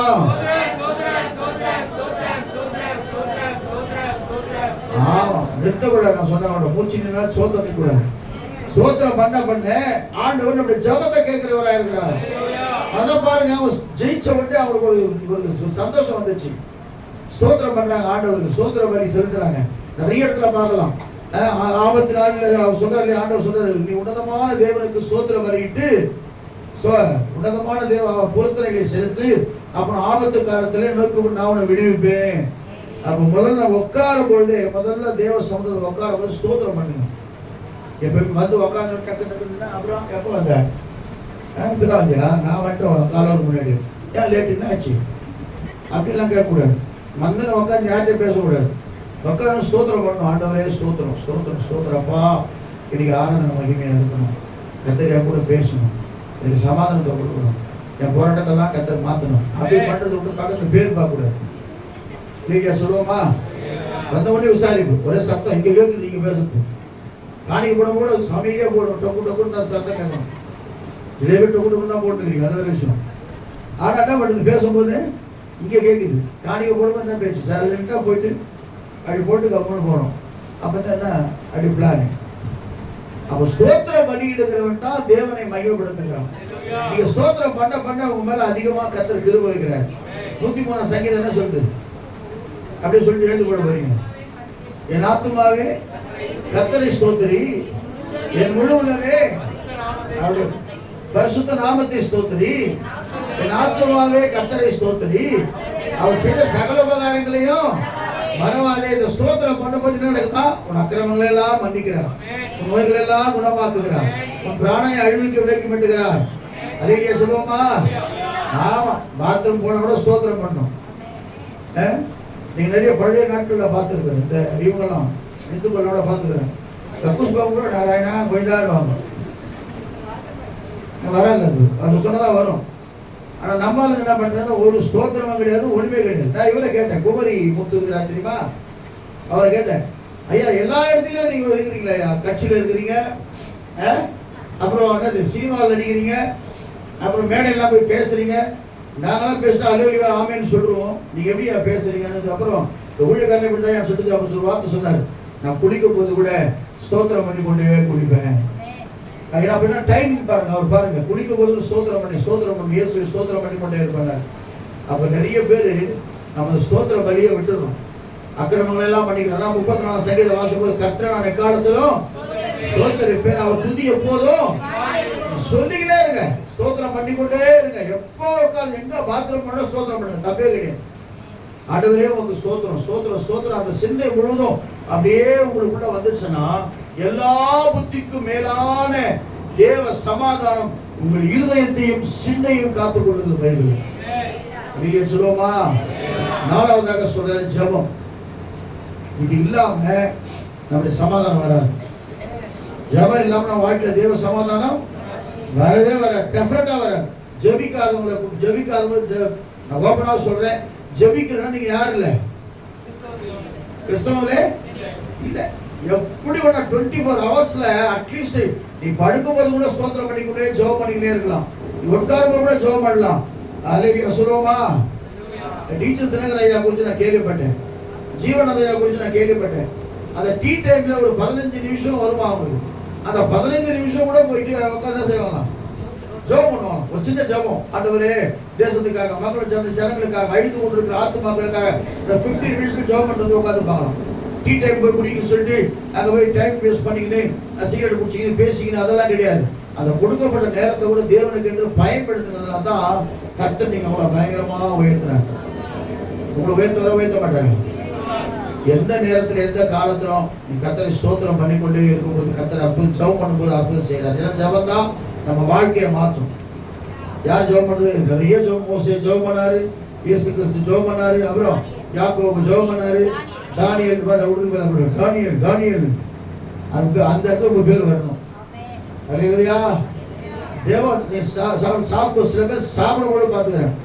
ஆமா, நிறுத்த கூட. நான் சொன்ன மூச்சு நின்னா சோதனை கூட. ஸ்தோத்திரம் பண்ண ஆண்டவர் நம்முடைய ஜெபத்தை கேட்கிறவராக இருக்கிறார். அத பாருங்க, ஜெயிச்ச உடனே அவங்களுக்கு ஒரு சந்தோஷம் வந்துச்சு. ஸ்தோத்திரம் பண்றாங்க, ஆண்டவருக்கு ஸ்தோத்திர பலி செலுத்துறாங்க. நிறைய இடத்துல பார்க்கலாம். ஆபத்து நாள் சொல்றாரு, ஆண்டவர் சொல்றாரு, நீ உன்னதமான தேவனுக்கு ஸ்தோத்திர பலியிட்டு உன்னதமான தேவ பொருத்தனைகளை செலுத்து, அப்புறம் ஆபத்து காலத்துல நோக்கு நான் உன்னை விடுவிப்பேன். அப்ப முதல்ல உட்காரும் பொழுதே முதல்ல தேவ சமுதாயத்தில் உட்காரும் போது ஸ்தோத்திரம் பண்ணுங்க. எப்ப வந்து உட்காந்து டக்குன்னா அப்புறம் எப்போ வந்தேன்? இப்பதான் வந்தியா? நான் வந்துட்டு காலம் முன்னாடி. ஏன் லேட்டுன்னா ஆச்சு? அப்படிலாம் கேட்கக்கூடாது. மந்தன உட்காந்து யார்கிட்ட பேசக்கூடாது. உட்காந்து ஸ்தோத்திரம் பண்ணணும். ஆண்டவரே ஸ்தோத்திரம் ஸ்தோத்திரம் ஸ்தோத்திரப்பா, இன்னைக்கு ஆராதனை மகிமையா இருக்கணும். கர்த்தர் என் கூட பேசணும், எனக்கு சமாதானத்தை கொடுக்கணும், என் போராட்டத்தெல்லாம் கர்த்தர் மாற்றணும். அப்படி பண்றது விட்டு பக்கத்துல பேர் பார்க்க கூடாது. நீங்க சொல்லுவோமா? வந்த உடனே விசாரிப்பு, ஒரே சத்தம் இங்க கேட்குது, நீங்க பேசுறது. காணிக்கு போட கூட சமைக்கே போடும், டொக்கு டொக்குன்னு தான் சத்தம் கேட்கணும். இதே விட்டு டொக்கு தான் போட்டுக்கிறீங்க, அது ஒரு விஷயம். ஆனா என்ன பண்ணுது? பேசும்போது இங்கே கேட்குது. காணிக்க போடும்போது என்ன பேச்சு? சைலண்டா போயிட்டு அப்படி போட்டு கம்முன்னு போகணும். அப்பதான் என்ன அப்படி பிளான். அப்போ ஸ்தோத்திர பலியிடுகிறவன் தான் தேவனை மகிமைப்படுத்துகிறான். நீங்க ஸ்தோத்திரம் பண்ண பண்ண உங்க மேல அதிகமா கர்த்தர் கிருபை வைக்கிறார். 103 சங்கீதம் என்ன சொல்லுது? அப்படியே சொல்லிட்டு எழுந்து போட போறீங்க. என் ஆத்துமாவே கர்த்தரை ஸ்தோத்திரி, என் முழு உள்ளமே அவருடைய பரிசுத்த நாமத்தை ஸ்தோத்திரி, என் ஆத்துமாவே கர்த்தரை ஸ்தோத்திரி, அவர் செய்த சகல உபகாரங்களையும் மறவாதே. இந்த ஸ்தோத்திரம் பண்ணும்போது என்ன நடக்குதா? உன் அக்கிரமங்களை எல்லாம் மன்னிக்கிறார், உன் நோய்களை எல்லாம் குணமாக்குகிறார், உன் பிராணனை அழிவுக்கு விலக்கி மீட்டுகிறார். அல்லேலூயா சொல்லுவோமா? ஆமா, பாத்ரூம் போன கூட ஸ்தோத்திரம் பண்ணணும். நீங்க நிறைய பழைய நாட்கள்ல பார்த்துருக்கேன். இந்த இவங்கெல்லாம் இந்துக்களோட பார்த்துக்கிறேன். கக்கூஸ்பாபு கூட நாராயணா கோயிலாடுவாங்க, வராது. அது சொன்னதா வரும். ஆனா நம்மளுக்கு என்ன பண்றது? ஒரு ஸ்தோத்திரமும் கிடையாது, ஒண்ணுமே கிடையாது. நான் இவரை கேட்டேன், குமரி முத்துகிறார் தெரியுமா? அவரை கேட்டேன், ஐயா எல்லா இடத்துலயும் நீங்க இருக்கிறீங்களா? ஐயா கட்சியில இருக்கிறீங்க, அப்புறம் என்னது சினிமாவில் நடிக்கிறீங்க, அப்புறம் மேடையெல்லாம் போய் பேசுறீங்க. நாங்களாம் பேசினா அலுவலியா ஆமேன்னு சொல்லுவோம், நீங்க எப்படியா பேசுறீங்கன்னு. அப்புறம் இந்த ஊழியக்காரனை இப்படி தான் சொல்லிட்டு அவர் ஒரு வார்த்தை சொன்னார், நான் குடிக்கும் போது கூட ஸ்தோத்திரம் பண்ணி கொண்டே குடிப்பேன். அப்படின்னா டைம் பாருங்க, அவர் பாருங்க, குடிக்கும் போது ஸ்தோத்திரம் பண்ணி இயேசு ஸ்தோத்திரம் பண்ணி கொண்டே இருப்பாங்க. அப்ப நிறைய பேரு நம்ம ஸ்தோத்திர பலியை விட்டுறோம், அக்கிரமங்கள் எல்லாம் பண்ணிக்கலாம். 34 சங்கீதம் வாசிக்கும் போது கர்த்தரை நான் எக்காலத்திலும் ஸ்தோத்திரிப்பேன், அவர் துதி எப்போதும் சொல்லிக்கிட்டே இருங்க, ஸ்தோத்திரம் பண்ணிக்கொண்டே இருங்க. எப்போ உட்கார்ந்து எங்க பாத்ரூம் பண்ண ஸ்தோத்திரம் பண்ணுங்க, தப்பே கிடையாது. ஆண்டவரே உங்களுக்கு ஸ்தோத்திரம் ஸ்தோத்திரம் ஸ்தோத்திரம். அந்த சிந்தை முழுவதும் அப்படியே உங்களுக்குள்ள வந்துச்சுன்னா எல்லா புத்திக்கும் மேலான தேவ சமாதானம் உங்கள் இருதயத்தையும் சிந்தையும் காத்துக் கொள்ளுது பைபிள். நீங்க சொல்லுவோமா? 4வதாக சொல்றாரு ஜெபம். இது இல்லாம நம்முடைய சமாதானம் வராது. ஜெபம் இல்லாம நம்ம வாழ்க்கையில தேவ சமாதானம் வரவே வர, டெஃபரட்டா வர. ஜெபிக்காதவங்க நான் ஓப்பனா சொல்றேன், ஜெபிக்கிறா நீங்க யாரு இல்ல? கிறிஸ்தவங்களே இல்ல. எப்படி ஒண்ணா 24 ஹவர்ஸ்ல அட்லீஸ்ட் நீ படுக்கும் போது கூட ஸ்தோத்திரம் பண்ணிக்கிட்டே ஜெபம் பண்ணிக்கிட்டே இருக்கலாம். நீ உட்காரும் கூட ஜெபம் பண்ணலாம். அல்லேலூயா சொல்லுவோமா? டீச்சர் தினகர் ஐயா குறித்து நான் கேள்விப்பட்டேன், ஜீவன் ஐயா குறித்து நான் கேள்விப்பட்டேன். அந்த டீ டைம்ல ஒரு 15 நிமிஷம் வருமா அவங்களுக்கு. அந்த 15 நிமிஷம் கூட போயிட்டு உட்கார்ந்து செய்வாங்க, ஜெபம் பண்ணுவாங்க. ஒரு சின்ன ஜெபம், ஆண்டவரே தேசத்துக்காக, மக்கள் ஜனங்களுக்காக, அழித்து கொண்டிருக்கிற ஆத்துமாக்களுக்காக இந்த 15 நிமிஷம் ஜெபம் பண்றது உட்காந்து பார்க்கலாம். டீ டைம் போய் குடிக்க சொல்லிட்டு அங்க போய் டைம் வேஸ்ட் பண்ணிக்கின்னு சிகரெட் குடிச்சிக்கின்னு பேசிக்கின்னு அதெல்லாம் கிடையாது. அந்த கொடுக்கப்பட்ட நேரத்தை கூட தேவனுக்கு என்று பயன்படுத்தினதுனால தான் கர்த்தர் நீங்க அவங்கள பயங்கரமா உயர்த்தினாங்க. உங்களை உயர்த்த மாட்டாங்க. எந்த நேரத்தில் எந்த காலத்திலும் நீ கர்த்தரை ஸ்தோத்திரம் பண்ணிக்கொண்டே இருக்கும்போது கர்த்தர் அற்புதம் ஜெபம் பண்ணும்போது அற்புதம் செய்யறாரு. ஏன்னா ஜெபம் தான் நம்ம வாழ்க்கையை மாற்றும். யார் ஜெபம் பண்றது? நிறைய ஜெபம். மோசே ஜெபம் பண்ணாரு, இயேசு கிறிஸ்து ஜெபம் பண்ணாரு, அப்புறம் யாக்கோபு ஜெபம் பண்ணாரு, தானியேல் தானியேல் அந்த இடத்துல உங்க பேர் வரணும். அல்லேலூயா. தேவன் சாப்பிட்டு சில பேர் சாப்பிட கூட பார்த்துக்கிறேன்.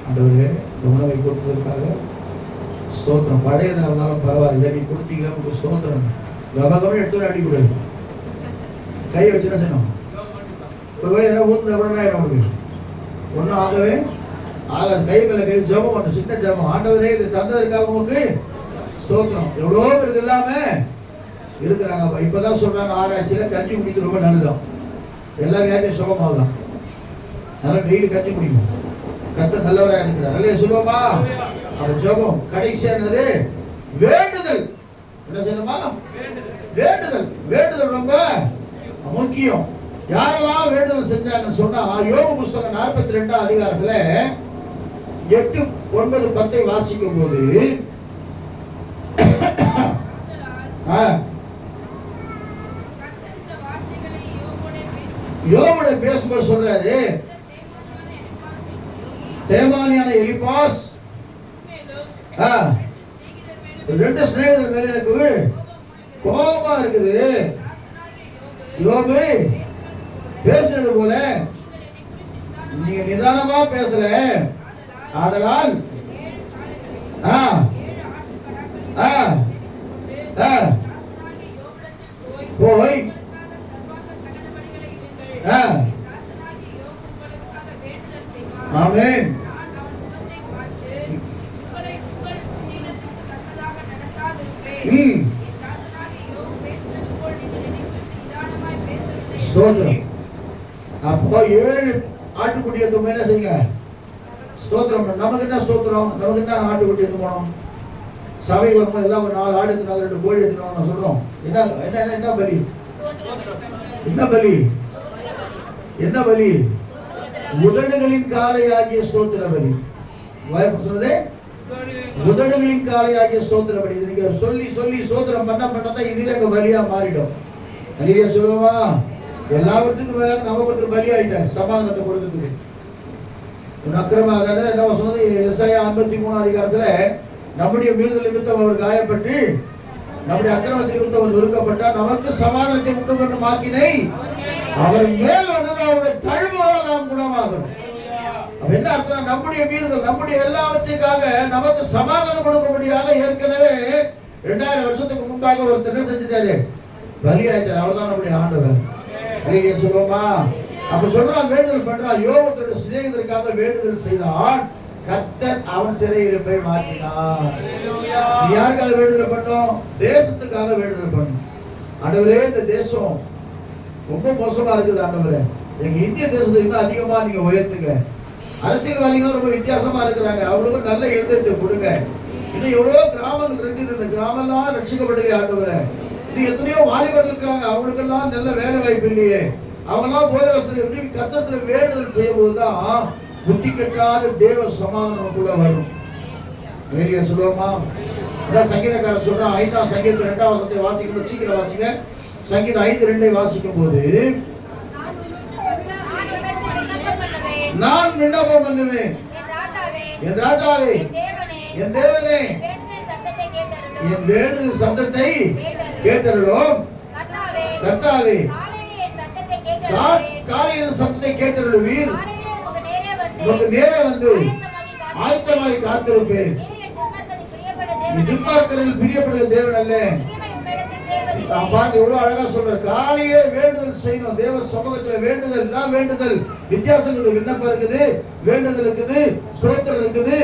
ஆண்டவரே உணவை கொடுத்ததற்காக ஸ்தோத்திரம். பழையதா இருந்தாலும் பரவாயில்ல, நீ கொடுத்தீங்களா உங்களுக்கு ஸ்தோத்திரம். கபகமே எடுத்து அடிக்கூடாது, கையை வச்சு என்ன செய்யணும்? என்ன ஊத்துனா கூட நமக்கு ஒன்றும் ஆகவே ஆகாது. கை மேல கை ஜெபம் பண்ணணும், சின்ன ஜெபம். ஆண்டவரே இது தந்ததற்காக உங்களுக்கு ஸ்தோத்திரம். எவ்வளோ பேருக்கு இல்லாம இருக்கிறாங்க. இப்பதான் சொல்றாங்க ஆராய்ச்சியில கஞ்சி குடிக்க ரொம்ப நல்லதுதான், எல்லா வியாதியும் சுகமாகலாம். அதனால டெய்லி கஞ்சி குடிக்கும். கர்த்தர் நல்லவராக இருக்கிறார். நல்ல சொல்லுவோமா? அவர் ஜெபம். கடைசியானது வேண்டுதல். என்ன செய்யணுமா? வேண்டுதல் ரொம்ப முக்கியம். யாரெல்லாம் வேண்டுதல் செஞ்சாங்கன்னு சொன்னா யோபு புஸ்தகம் 42 அதிகாரத்துல 8, 9, 10 வாசிக்கும் போது யோபுடைய பேசும்போது சொல்றாரு, தேமானியான எலிபாஸ் 2 சிநேகிதர் மேல எனக்கு கோபமா இருக்குது. யோபு பேசுறது போல நீங்க நிதானமா பேசல, அதனால் போய் ஆமென். ஸ்தோத்திரம். அப்போ போய் 7 ஆட்டுக்குட்டி எடுத்து என்ன செய்யுங்க, ஸ்தோத்திரம். நமக்கு என்ன ஸ்தோத்திரம், நமக்கு என்ன ஆட்டுக்குட்டி எடுத்து போனோம்? சபை வரும்போது எல்லாம் ஒரு 4 ஆடு எடுத்துனாங்க, 2 கோழி எடுத்துனாங்க சொல்றோம். என்ன என்ன என்ன பலி, என்ன பலி, என்ன பலி? உதடுகளின் காலையாகிய ஸ்தோத்திர பலி. சொன்னதே உதடுகளின் காலையாகிய ஸ்தோத்திர பலி. நீங்க சொல்லி சொல்லி ஸ்தோத்திரம் பண்ணதான் இதுவே எங்க பலியா மாறிடும். நிறைய சொல்லுவா, எல்லாவற்றுக்கும் மேல நமக்கு ஒருத்தர் பலி ஆயிட்டார் சமாதானத்தை கொடுக்கிறதுக்கு. அக்கிரம என்ன சொன்னது, எஸ்ஐயா 53 அதிகாரத்துல நம்முடைய மீறுதல் நிமித்தம் அவர் காயப்பட்டு நம்முடைய அக்கிரமத்தை நிமித்தம் அவர் நொறுக்கப்பட்டார், நமக்கு சமாதானத்தை உண்டு பண்ணும் ஆக்கினை அவர் மேல் வந்தது, அவருடைய தழும்புகளால் நாம் குணமாகிறோம். என்ன அர்த்தம்? நம்முடைய மீறுதல், நம்முடைய எல்லாவற்றுக்காக நமக்கு சமாதானம் கொடுக்கும்படியாக ஏற்கனவே 2000 வருஷத்துக்கு முன்பாக ஒருத்தர் என்ன செஞ்சுட்டாரு, பலி ஆயிட்டார். அவர் தான் நம்முடைய ஆண்டவர். இல்லையே சொல்லுவோமா? அப்ப சொல்றான், வேண்டுதல் பண்றான். யோபுடைய சிநேகிதருக்காக வேண்டுதல் செய்தான், கர்த்தர் அவன் சிறையில் போய் மாற்றினார். யாருக்காக வேண்டுதல் பண்ணோம்? தேசத்துக்காக வேண்டுதல் பண்ணோம். ஆண்டவரே, இந்த தேசம் ரொம்ப மோசமா இருக்குது ஆண்டவரே, எங்க இந்திய தேசத்தை இன்னும் அதிகமா நீங்க உயர்த்துங்க. அரசியல்வாதிகள் ரொம்ப வித்தியாசமா இருக்கிறாங்க, அவங்களுக்கு நல்ல எழுதத்தை கொடுங்க. இன்னும் எவ்வளவு கிராமங்கள் இருக்குது, இந்த கிராமம் எல்லாம் ரட்சிக்கப்படலையே ஆண்டவரே. இது எத்தனையோ வாலிபர்கள் இருக்காங்க, அவங்களுக்கெல்லாம் நல்ல வேலை வாய்ப்பு இல்லையே. அவங்கெல்லாம் போய் எப்படி கர்த்தத்துல வேண்டுதல் செய்யும் போதுதான் புத்தி கட்டாத தேவ சமாதானம் கூட வரும். வெளியே சொல்லுவோமா? அதான் சங்கீதக்காரர் சொல்றான், 5ஆம் சங்கீதம் 2ஆம் வசனத்தை வாசிக்கும், சீக்கிரம் வாசிங்க. சங்கீதம் 5:2 வாசிக்கும் போது, நான் விண்ணப்பம் பண்ணுவேன் என் ராஜாவே, என் தேவனே, என் வேண்டுதல் சத்தத்தை கேட்டருளும். கர்த்தாவே, காலையில் சத்தத்தை கேட்டருளுவீர், உமக்கு நேரே வந்து ஆயத்தமாய் காத்திருப்பேன். துன்மார்க்கரில் பிரியப்படுகிற தேவன் அல்ல. எவ்வளவு அழகா சொல்ற, காலையிலே வேண்டுதல் செய்யணும். தேவ சமூகத்துல வேண்டுதல் தான் வேண்டுதல். வித்தியாசம் இருக்குது, விண்ணப்பம் இருக்குது, வேண்டுதல் இருக்குது, ஸ்தோத்திரம் இருக்குது,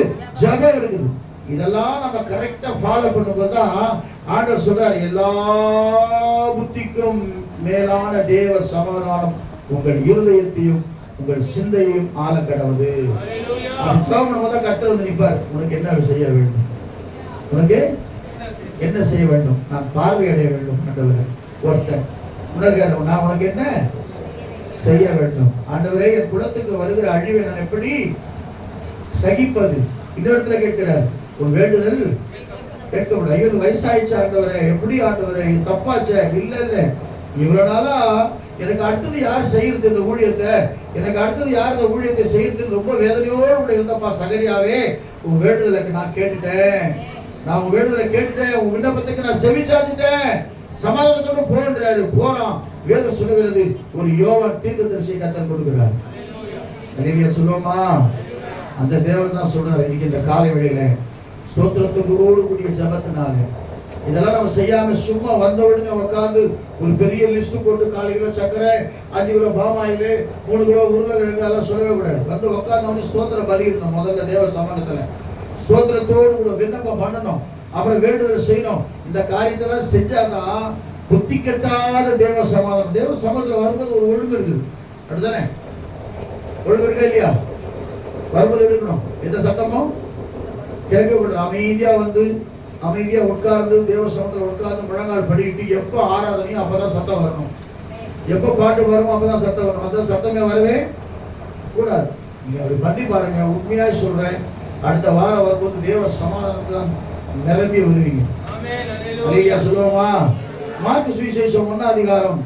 ஜெபம் இருக்குது. இதெல்லாம் நம்ம கரெக்டா ஃபாலோ பண்ணும்போதுதான் ஆண்டவர் சொல்றார், எல்லா புத்திக்கும் மேலான தேவ சமாதானம் உங்கள் இருதயத்தையும் உங்கள் சிந்தையையும் ஆள கடவுது. கர்த்தர் வந்து நிற்பார், உனக்கு என்ன செய்ய வேண்டும், உனக்கு என்ன செய்ய வேண்டும், நான் பார்வையடைய வேண்டும். ஒருத்தன் உனக்கு, நான் உனக்கு என்ன செய்ய வேண்டும் ஆண்டவரே, என் குலத்துக்கு வருகிற அழிவை நான் எப்படி சகிப்பது. இந்த இடத்துல கேட்கிறார், உன் வேண்டுதல் கேட்க முடியல. ஐயோ வயசாயிடுச்சு ஆண்டவரே, எப்படி ஆண்டவரே, தப்பாச்ச? இல்ல இல்ல, இவ்வளவு நாளா எனக்கு அடுத்தது யார் செய்யறது இந்த ஊழியத்தை, எனக்கு அடுத்தது யார் இந்த ஊழியத்தை செய்யறது ரொம்ப வேதனையோடு இருந்தப்பா சகரியாவே, உன் வேண்டுதலுக்கு நான் கேட்டுட்டேன், நான் உன் வேண்டுதலை கேட்டுட்டேன், உன் விண்ணப்பத்துக்கு நான் செவி சாச்சிட்டேன், சமாதானத்தோடு போன்றாரு. போறான். வேதம் சொல்லுகிறது, ஒரு யோவான் தீர்க்கதரிசி கர்த்தர் கொடுக்கிறார். நிறைய சொல்லுவோமா? அந்த தேவன் தான் சொல்றாரு, இன்னைக்கு இந்த காலை வேளையில ஸ்தோத்திரத்தோடு கூடிய ஜபத்தினால இதெல்லாம் நம்ம செய்யாம சும்மா வந்த உடனே உட்காந்து ஒரு பெரிய லிஸ்ட் போட்டு 4 கிலோ சர்க்கரை, 5 கிலோ பாமாயில், 3 கிலோ உருளைக்கிழங்கு எல்லாம் சொல்லவே கூடாது. வந்து உட்காந்து ஸ்தோத்திரம் பலியிடணும். முதல்ல தேவ சமாதானத்துல ஸ்தோத்திரத்தோடு கூட விண்ணப்பம் பண்ணணும், அப்புறம் வேண்டுதல் செய்யணும். இந்த காரியத்தெல்லாம் செஞ்சாதான் புத்தி கட்டாத தேவ சமாதானம். தேவ சமாதானம் வரும்போது ஒரு ஒழுங்கு இருக்குது, அப்படித்தானே? ஒழுங்கு இருக்கா இல்லையா? வரும்போது இருக்கணும், எந்த சத்தமும் கேட்கக்கூடாது. அமைதியா வந்து அமைதியா உட்கார்ந்து தேவ சமூகத்தில் உட்கார்ந்து முழங்கால் படிக்கிட்டு, எப்போ ஆராதனையும் அப்பதான் சத்தம் வரணும், எப்போ பாட்டு வரும் அப்பதான் சத்தம் வரணும். அந்த சத்தமே வரவே கூடாது. நீங்க அப்படி பண்ணி பாருங்க, உண்மையா சொல்றேன், அடுத்த வாரம் வரும்போது தேவ சமாதானத்துல நிரம்பி வருவீங்க. அல்லேலூயா சொல்லுவோமா? மார்க்கு சுவிசேஷம் 1ஆம் அதிகாரம்,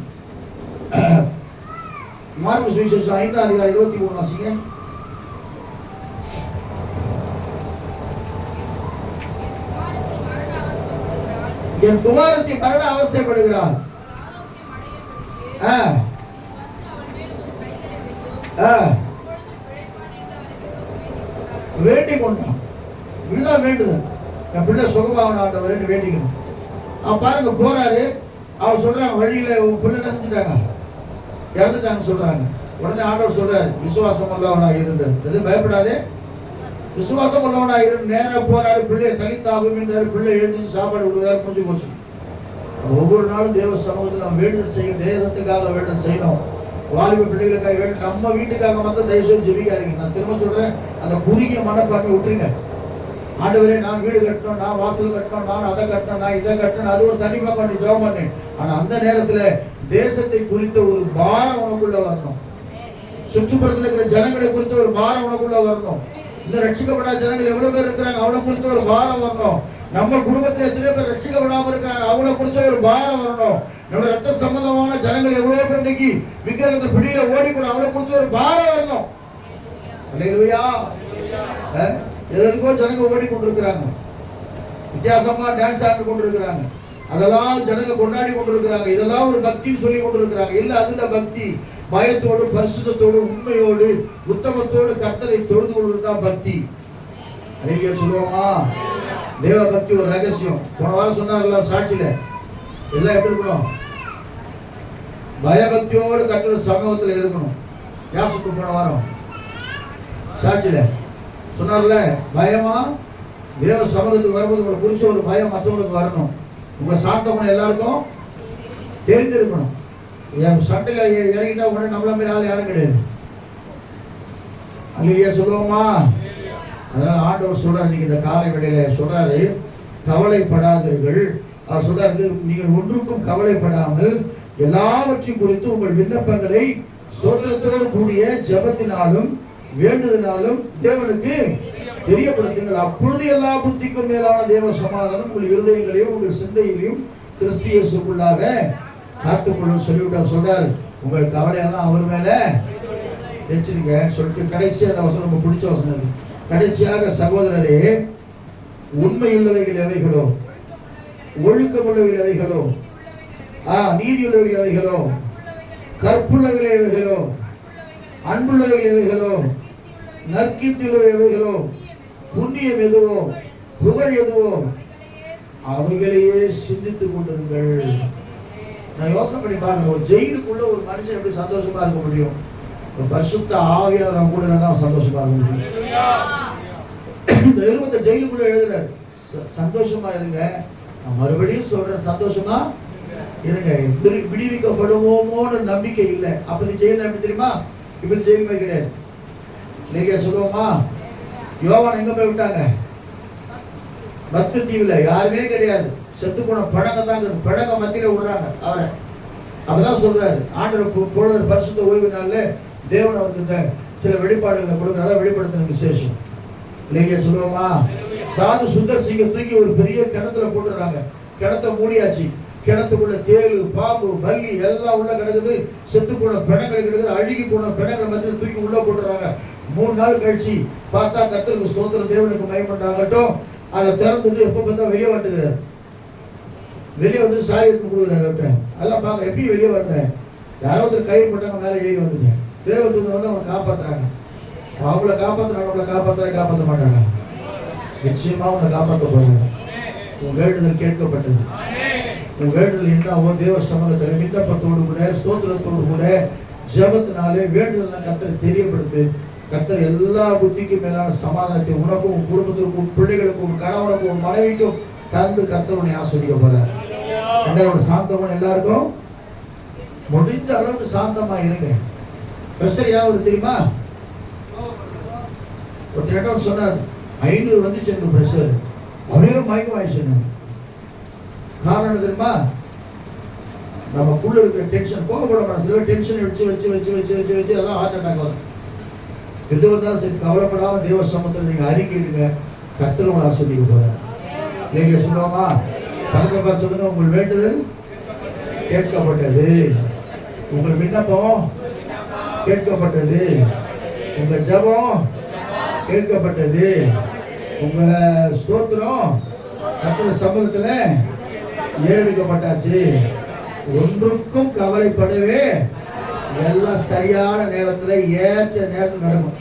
மார்க்கு சுவிசேஷம் 5ஆம் அதிகாரம் 23 வாசிங்க. என் குமாரத்தி மரண அவஸ்தைப்படுகிறார், வேண்டிக் கொண்டான். இதுதான் வேண்டுதல். என் பிள்ளை சுகமாகணும் ஆண்டவரேன்னு வேண்டிக்கணும். அவன் பாருங்க போறாரு, அவன் சொல்றாங்க வழியில உன் பிள்ளை நினைச்சிட்டாங்க, இறந்துட்டாங்க சொல்றாங்க. உடனே ஆண்டவர் சொல்றாரு, விசுவாசம் உள்ளவனா இருந்தது, எது பயப்படாதே, விசுவாசம் உள்ளவனா இருந்து நேராக போறாரு. பிள்ளைய தலித்தாகும் என்றாரு, பிள்ளை எழுந்து சாப்பாடு கொடுக்குறாரு, முடிஞ்சு போச்சு. ஒவ்வொரு நாளும் தேவ சமூகத்தில் நம்ம வேண்டுதல் செய்யும், தேசத்துக்காக வேண்டுதல் செய்யணும். வாலிப பிள்ளைகளுக்காக நம்ம வீட்டுக்காக மட்டும் தயவுசெய்து ஜெபிக்காதீங்க. நான் திரும்ப சொல்றேன், அந்த குறுகிய மனப்பான்மை விட்டுருங்க. ஆண்டவரே, நான் வீடு கட்டணும், நான் வாசல் கட்டணும், நான் அதை கட்டணும், நான் இதை கட்டணும், அது ஒரு தனி பண்ணி ஜெபம் பண்ணேன். ஆனா அந்த நேரத்துல தேசத்தை குறித்த ஒரு பாரம் உனக்குள்ள வரணும். சுற்றுப்புறத்தில் இருக்கிற ஜனங்களை குறித்த ஒரு பாரம் உனக்குள்ள வரணும். இந்த ரட்சிக்கப்படாத ஜனங்கள் எவ்வளவு பேர் இருக்கிறாங்க, அவனை குறித்த ஒரு பாரம் வரணும். நம்ம குடும்பத்தில் எத்தனை பேர் ரட்சிக்கப்படாம இருக்கிறாங்க, அவனை குறித்த ஒரு பாரம் வரணும். நம்ம ரத்த சம்பந்தமான ஜனங்கள் எவ்வளவு பேர் இன்னைக்கு விக்கிரகத்தை பிடியில ஓடிக்கணும், அவனை குறித்த ஒரு பாரம் வரணும். அல்லேலூயா. எதுக்கோ ஜனங்க ஓடிக்கொண்டிருக்கிறாங்க, வித்தியாசமா டான்ஸ் ஆடி கொண்டிருக்கிறாங்க, அதெல்லாம் ஜனங்க கொண்டாடி கொண்டிருக்கிறாங்க. இதெல்லாம் ஒரு பக்தின்னு சொல்லி கொண்டிருக்கிறாங்க. இல்ல, அதுல பக்தி பயத்தோடு, பரிசுத்தத்தோடு, உண்மையோடு, உத்தமத்தோடு கர்த்தரை தொழுது கொள்வதுதான் பக்தி. அறிவிய சொல்லுவோமா? தேவ பக்தி ஒரு ரகசியம். போன வாரம் சொன்னார்ல சாட்சியில, எல்லாம் எப்படி இருக்கணும்? பயபக்தியோடு கர்த்தருடைய சமூகத்துல இருக்கணும். யாசுக்கு போன வாரம் சாட்சியில சொன்னார்ல, பயமா தேவ சமூகத்துக்கு வரும்போது உங்களை குறிச்ச ஒரு பயம் மற்றவங்களுக்கு வரணும். உங்க சாத்தவனை எல்லாருக்கும் தெரிந்திருக்கணும். என் சண்டையில இறங்கிட்டா உடனே நம்மள மாதிரி ஆள் யாரும் கிடையாது. அல்லேலூயா சொல்லுவோமா? அதனால ஆண்டவர் சொல்றாரு, நீங்க இந்த காலை வேளையில சொல்றாரு, கவலைப்படாதீர்கள். அவர் சொல்றாரு, நீங்கள் ஒன்றுக்கும் கவலைப்படாமல் எல்லாவற்றையும் குறித்து உங்கள் விண்ணப்பங்களை ஸ்தோத்திரத்தோடு கூடிய ஜெபத்தினாலும் வேண்டுதலாலும் தேவனுக்கு தெரியப்படுத்துங்கள். அப்பொழுது எல்லா புத்திக்கும் மேலான தேவ சமாதானம் உங்கள் இருதயங்களையும் உங்கள் சிந்தையிலையும் கிறிஸ்து இயேசுக்குள்ளாக காத்துக்கொள்ளும் சொல்லிவிட்டார். சொல்றாரு, உங்கள் கவலையெல்லாம் அவர் மேல வச்சிருங்க சொல்லிட்டு கடைசியா அந்த வசனம் ரொம்ப பிடிச்ச வசனம். கடைசியாக சகோதரரே, உண்மையுள்ளவைகள் எவைகளோ, ஒழுக்கமுள்ளவைகள் எவைகளோ, நீதியுள்ளவைகள் எவைகளோ, கற்புள்ளவைகள் எவைகளோ, அன்புள்ளவைகள் எவைகளோ, நற்கீர்த்தியுள்ளவை எவைகளோ, புண்ணியம் எதுவோ, புகழ் எதுவோ, அவைகளையே சிந்தித்துக் கொண்டிருங்கள். நான் யோசனை பண்ணி பாருங்க, ஒரு ஜெயிலுக்குள்ள ஒரு மனுஷன் எப்படி சந்தோஷமா இருக்க முடியும்? ஒரு பரிசுத்த ஆவியானவர் கூட தான் சந்தோஷமா இருக்க முடியும். இந்த எழுபத்த ஜெயிலுக்குள்ள எழுதுற சந்தோஷமா இருங்க. நான் மறுபடியும் சொல்றேன், சந்தோஷமா இருங்க. விடுவிக்கப்படுவோமோன்னு நம்பிக்கை இல்லை. அப்படி ஜெயில் எப்படி தெரியுமா? இப்படி ஜெயில் கிடையாது. நீங்க சொல்லுவோமா? யோவான் எங்க போய் விட்டாங்க? பத்து தீவுல யாருமே கிடையாது. செத்து போன படங்க தான், படங்க மத்தியில விடுறாங்க அவரை. அப்பதான் சொல்றாரு ஆண்டவர் பொழுது பரிசுத்த ஓய்வு நாள்ல தேவன் அவருக்கு சில வெளிப்பாடுகளை கொடுக்கறத வெளிப்படுத்தின விசேஷம். இல்லைங்க சொல்லுவோமா? சாது சுந்தர் சிங்க தூக்கி ஒரு பெரிய கிணத்துல போட்டுறாங்க. கிணத்தை மூடியாச்சு. கிணத்துக்குள்ள தேளு, பாம்பு, பல்லி எல்லாம் உள்ள கிடக்குது. செத்து போன பிணங்கள் கிடக்குது. அழுகி போன பிணங்களை மத்தியில் தூக்கி உள்ள போட்டுறாங்க. 3 நாள் கழிச்சு பார்த்தா கர்த்தருக்கு ஸ்தோத்திரம், தேவனுக்கு மகிமைண்டாகட்டும். அதை திறந்துட்டு எப்ப பார்த்தா வெளியே வந்துக்கிறார். வெளியே வந்து சாரி எடுத்து கொடுக்குறாரு. அதெல்லாம் பார்க்க எப்படி வெளியே வந்தேன்? யாராவது கயிறு போட்டாங்க, மேலே ஏறி வந்துட்டேன். தேவதூதர் வந்து அவங்க காப்பாற்றுறாங்க. அவங்கள காப்பாற்றுறாங்க, அவங்கள காப்பாற்ற மாட்டாங்க. நிச்சயமா அவங்க காப்பாற்ற போறாங்க. உன் வேண்டுதல் கேட்கப்பட்டது. உன் வேண்டுதல் என்னவோ தேவ சமூகத்தில் விண்ணப்பத்தோடு கூட, ஸ்தோத்திரத்தோடு கூட, ஜெபத்தினாலே வேண்டுதல் கர்த்தரை தெரியப்படுத்து. கர்த்தர் எல்லா புத்திக்கு மேலான சமாதானத்தை உனக்கும், உன் குடும்பத்திற்கும், பிள்ளைகளுக்கும், கணவனுக்கும், உன் மனைவிக்கும் தந்து கர்த்தருடைய ஆஸ்வதிக்க போறார். ரெண்டாவது சாந்தமான எல்லாருக்கும் முடிஞ்ச அளவுக்கு சாந்தமா இருங்க. பிரஷர் யாவது தெரியுமா? ஒருத்தர் சொன்னார், 500 வந்துச்சு எனக்கு பிரஷர், அப்படியே மயக்கம் ஆயிடுச்சு. காரணம் தெரியுமா? நமக்குள்ள இருக்கிற டென்ஷன் போகப்பட மாட்டோம். டென்ஷன் வச்சு வச்சு வச்சு வச்சு வச்சு வச்சு அதான் ஹார்ட் அட்டாக் வரும். எது வந்தாலும் சரி, கவலைப்படாம தேவ சமூகத்தில் நீங்க அறிக்கையிடுங்க. கர்த்தர் உங்களை ஆசீர்வதிக்க போறார். நீங்க சொல்லுவோமா? பக்கத்துல சொல்லுங்க, உங்கள் வேண்டுதல் கேட்கப்பட்டது, உங்கள் விண்ணப்பம் கேட்கப்பட்டது, உங்க ஜெபம் கேட்கப்பட்டது, உங்க ஸ்தோத்திரம் கர்த்தர் சமூகத்துல ஏறெடுக்கப்பட்டாச்சு. ஒன்றுக்கும் கவலைப்படவே, எல்லாம் சரியான நேரத்துல ஏற்ற நேரத்தில் நடக்கும்.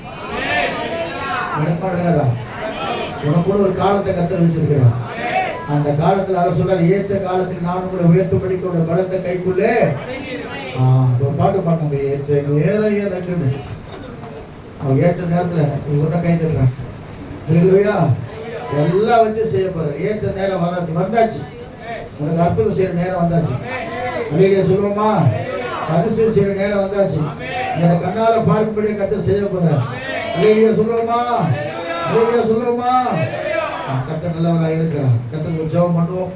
உனக்கு ஒரு காலத்தை கர்த்தர் வச்சிருக்கிறார். அந்த காலத்துல அவர் சொல்றாரு, ஏற்ற காலத்தில் நான் உங்களை உயர்த்தும்படிக்கு ஒரு பலத்தை கைக்குள்ளே ஒரு பாட்டு பாடுங்க, ஏற்ற நேரம் எனக்குன்னு. அவன் ஏற்ற நேரத்துல இவங்க கை தட்டுறான். எல்லாம் வச்சு செய்ய போற. ஏற்ற நேரம் வந்தாச்சு. உனக்கு அற்புதம் செய்யற நேரம் வந்தாச்சு. சொல்லுவோமா? அதிசயம் செய்ய நேரம் வந்தாச்சு. இந்த கண்ணால பார்க்கும்படியே கத்த செய்ய போறார். அல்லேலூயா சொல்லுவோமா? அல்லேலூயா சொல்லுவோமா? கத்த நல்லவராக இருக்கிறார். கத்தருக்கு ஜெபம் பண்ணுவோம்.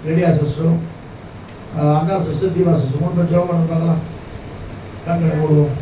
ரெடியா சிஸ்டரும் அண்ணா சிஸ்டர் தீபா சிஸ்டர் 3 பேர் ஜெபம் பண்ண பார்க்கலாம். கண்களை மூடுவோம்.